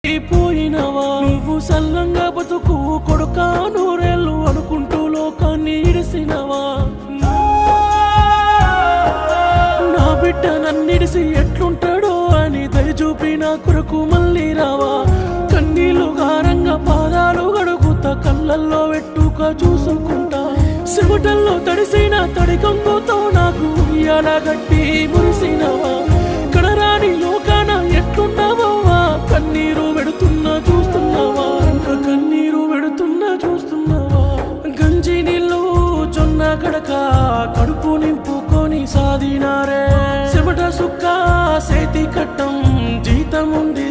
పోయినవా నువ్వు సల్లంగా బతుకు కొడుకా నూరేళ్ళు అనుకుంటూ లోకాన్ని ఇడిసినవా నా బిడ్డ నన్నిడిసి ఎట్లుంటాడో అని దయచూపి నా కొరకు మళ్ళీ రావా కన్నీళ్లు గారంగా పాదాలు గడుగుతా కళ్ళల్లో వెట్టుక చూసుకుంటా చెమటల్లో తడిసిన తడి కంగుతో నాకు ఉయ్యాల గట్టి మురిసినవా కడరాని లోకాన ఎట్లున్నావా కన్నీరు పెడుతున్నా చూస్తున్నావా కన్నీరు పెడుతున్నా చూస్తున్నావా గంజి నీళ్ళు జొన్న గడక కడుపు నింపుకొని సాధినారే చెమట సుక్క సేతి కట్టం జీతముంది